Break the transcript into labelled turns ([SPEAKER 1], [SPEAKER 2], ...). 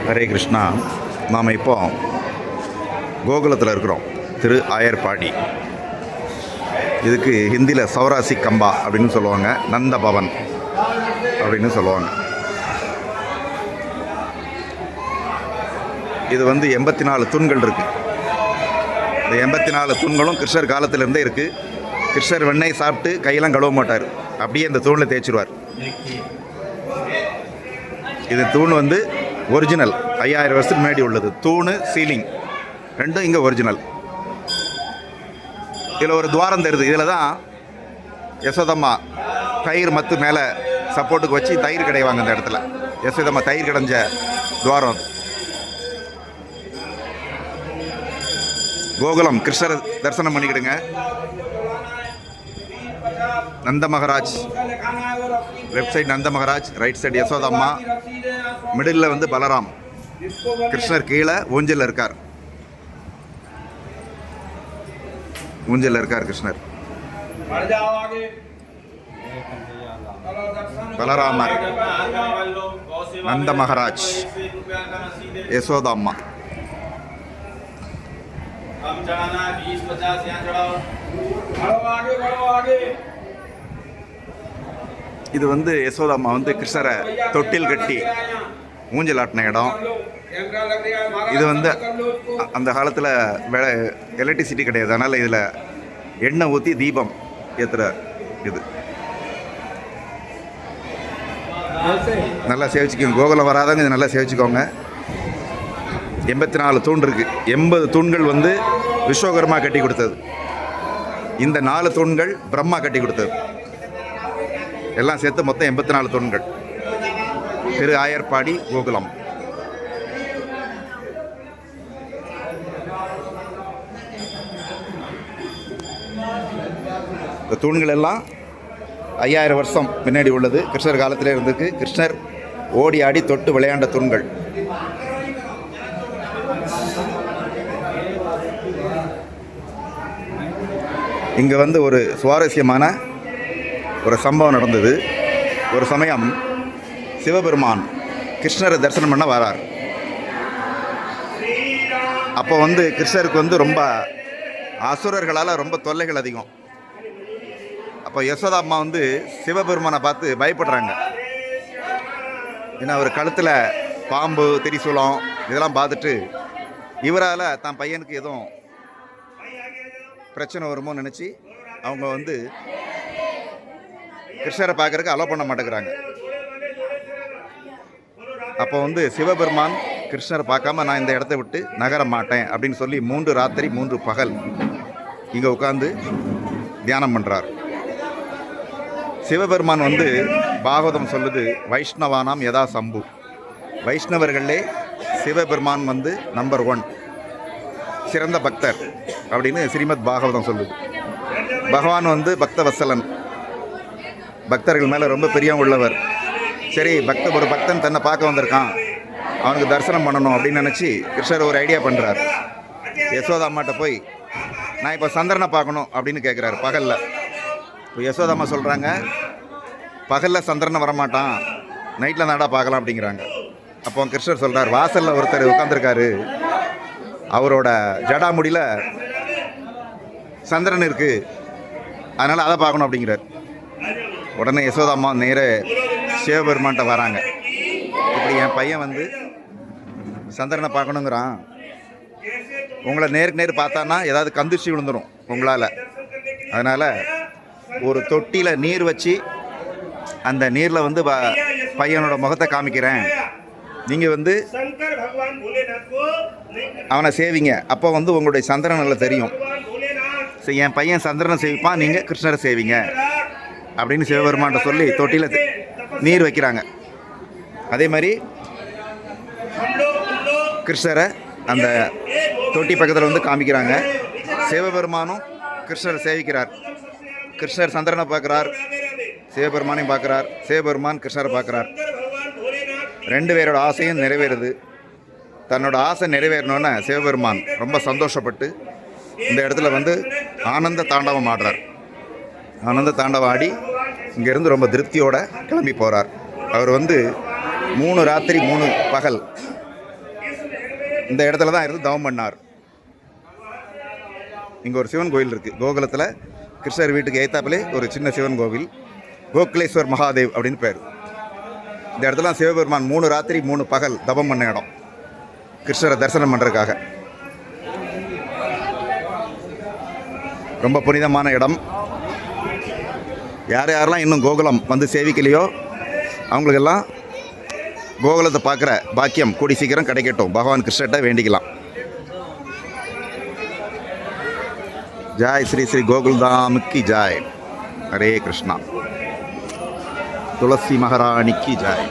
[SPEAKER 1] ஹரே கிருஷ்ணா. நாம் இப்போ கோகுலத்தில் இருக்கிறோம், திரு ஆயர்பாடி. இதுக்கு ஹிந்தியில் சௌராசி கம்பா அப்படின்னு சொல்லுவாங்க, நந்த பவன் அப்படின்னு சொல்லுவாங்க. இது 84 தூண்கள் இருக்குது. இந்த 84 தூண்களும் கிருஷ்ணர் காலத்திலேருந்தே இருக்குது. கிருஷ்ணர் வெண்ணெய் சாப்பிட்டு கையெல்லாம் கழுவ மாட்டார், அப்படியே இந்த தூணில் தேய்ச்சிருவார். இது தூண் ஒரிஜினல் 5000 வருஷத்துக்கு முன்னாடி உள்ளது. தூணு சீலிங் ரெண்டும் இங்கே ஒரிஜினல். இதில் ஒரு துவாரம் தெரியுது. இதில் தான் யசோதம்மா தயிர் மத்து மேலே சப்போர்ட்டுக்கு வச்சு தயிர் கிடைவாங்க. இந்த இடத்துல யசோதம்மா தயிர் கிடைஞ்ச துவாரம். கோகுலம் கிருஷ்ணர் தரிசனம் பண்ணிக்கிடுங்க. Nanda Maharaj, left side Nanda Maharaj, right side Yashodamma, middle Balram. கிருஷ்ணர் கீழே ஊஞ்சலில் இருக்கார். ஊஞ்சலில் இருக்கார் கிருஷ்ணர். பலராமர், நந்த மகாராஜ், யசோதம்மா. இது யசோதம்மா கிருஷ்ணரை தொட்டில் கட்டி ஊஞ்சல் ஆட்டின இடம். இது அந்த காலத்தில் எலக்ட்ரிசிட்டி கிடையாது, அதனால் இதில் எண்ணெய் ஊற்றி தீபம் ஏற்றுற இது. நல்லா சேவிச்சுக்கோங்க. கோகுலம் வராதவங்க இது நல்லா சேவிச்சுக்கோங்க. 84 தூண் இருக்குது. 80 தூண்கள் விஸ்வகர்மா கட்டி கொடுத்தது. இந்த 4 தூண்கள் பிரம்மா கட்டி கொடுத்தது. எல்லாம் சேர்த்து மொத்தம் 84 தூண்கள். திரு ஆயர்பாடி, கோகுலம். இந்த தூண்கள் எல்லாம் 5000 வருஷம் முன்னாடி உள்ளது. கிருஷ்ணர் காலத்திலே இருந்திருக்கு. கிருஷ்ணர் ஓடி ஆடி தொட்டு விளையாண்ட தூண்கள். இங்கே ஒரு சுவாரஸ்யமான ஒரு சம்பவம் நடந்தது. ஒரு சமயம் சிவபெருமான் கிருஷ்ணரை தரிசனம் பண்ண வரார். அப்போ கிருஷ்ணருக்கு ரொம்ப அசுரர்களால் ரொம்ப தொல்லைகள் அதிகம். அப்போ யசோதாம்மா சிவபெருமானை பார்த்து பயப்படுறாங்க. ஏன்னா அவர் கழுத்தில் பாம்பு, திரிசூலம் இதெல்லாம் பார்த்துட்டு இவரால் தான் பையனுக்கு எதுவும் பிரச்சனை வருமோ நினச்சி அவங்க கிருஷ்ணரை பார்க்கறதுக்கு அலோ பண்ண மாட்டேங்கிறாங்க. அப்போ சிவபெருமான் கிருஷ்ணரை பார்க்காம நான் இந்த இடத்த விட்டு நகர மாட்டேன் அப்படின்னு சொல்லி 3 ராத்திரி 3 பகல் இங்கே உட்காந்து தியானம் பண்ணுறார். சிவபெருமான் பாகவதம் சொல்லுது, வைஷ்ணவானாம் யதா சம்பு. வைஷ்ணவர்களே சிவபெருமான் நம்பர் 1 சிறந்த பக்தர் அப்படின்னு ஸ்ரீமத் பாகவதம் சொல்லுது. பகவான் பக்தவத்சலன், பக்தர்கள் மேலே ரொம்ப பிரியம் உள்ளவர். சரி, ஒரு பக்தன் தன்னை பார்க்க வந்திருக்கான், அவனுக்கு தரிசனம் பண்ணணும் அப்படின்னு நினச்சி கிருஷ்ணர் ஒரு ஐடியா பண்ணுறார். யசோதாம்மாட்ட போய் நான் இப்போ சந்திரனை பார்க்கணும் அப்படின்னு கேட்குறாரு பகலில். இப்போ யசோதாம்மா சொல்கிறாங்க, பகலில் சந்திரனை வரமாட்டான், நைட்டில் தாண்டா பார்க்கலாம் அப்படிங்கிறாங்க. அப்போ கிருஷ்ணர் சொல்கிறார், வாசலில் ஒருத்தர் உட்காந்துருக்காரு, அவரோட ஜடாமுடியில் சந்திரன் இருக்குது, அதனால் அதை பார்க்கணும் அப்படிங்கிறார். உடனே யசோதாம்மா நேர சிவபெருமான்கிட்ட வராங்க. இப்படி என் பையன் சந்திரனை பார்க்கணுங்கிறான், உங்களை நேருக்கு நேர் பார்த்தான்னா ஏதாவது கந்திர்ச்சி விழுந்துடும் உங்களால். அதனால் ஒரு தொட்டியில் நீர் வச்சு அந்த நீரில் பையனோட முகத்தை காமிக்கிறேன், நீங்கள் அவனை சேவிங்க, அப்போ உங்களுடைய சந்திரன் நல்லா தெரியும். சரி, என் பையன் சந்திரனை சேவிப்பான், நீங்கள் கிருஷ்ணரை சேவிங்க அப்படின்னு சிவபெருமான்ட்ட சொல்லி தொட்டியில் நீர் வைக்கிறாங்க. அதே மாதிரி கிருஷ்ணரை அந்த தொட்டி பக்கத்தில் காமிக்கிறாங்க. சிவபெருமானும் கிருஷ்ணரை சேவிக்கிறார். கிருஷ்ணர் சந்திரனை பார்க்குறார், சிவபெருமானையும் பார்க்குறார், சிவபெருமான் கிருஷ்ணரை பார்க்குறார். 2 பேரோட ஆசையும் நிறைவேறுது. தன்னோட ஆசை நிறைவேறணுன்னு சிவபெருமான் ரொம்ப சந்தோஷப்பட்டு இந்த இடத்துல ஆனந்த தாண்டவம் ஆடுறார். ஆனந்த தாண்டவம் ஆடி இங்கேருந்து ரொம்ப திருப்தியோடு கிளம்பி போகிறார். அவர் 3 ராத்திரி 3 பகல் இந்த இடத்துல தான் இருந்து தவம் பண்ணார். இங்கே ஒரு சிவன் கோவில் இருக்குது. கோகுலத்தில் கிருஷ்ணர் வீட்டுக்கு ஏத்தாப்பிலே ஒரு சின்ன சிவன் கோவில், கோகுலேஸ்வர் மகாதேவ் அப்படின்னு பேர். இந்த இடத்துல சிவபெருமான் 3 ராத்திரி 3 பகல் தவம் பண்ண இடம், கிருஷ்ணரை தரிசனம் பண்ணுறதுக்காக. ரொம்ப புனிதமான இடம். யாரெல்லாம் இன்னும் கோகுலம் வந்து சேவிக்கலையோ அவங்களுக்கெல்லாம் கோகுலத்தை பார்க்குற பாக்கியம் கூடி சீக்கிரம் கிடைக்கட்டும். பகவான் கிருஷ்ணர்கிட்ட வேண்டிக்கலாம். ஜாய் ஸ்ரீ ஸ்ரீ கோகுல்தாம் கி ஜாய். ஹரே கிருஷ்ணா. துளசி மகாராணி கி ஜாய்.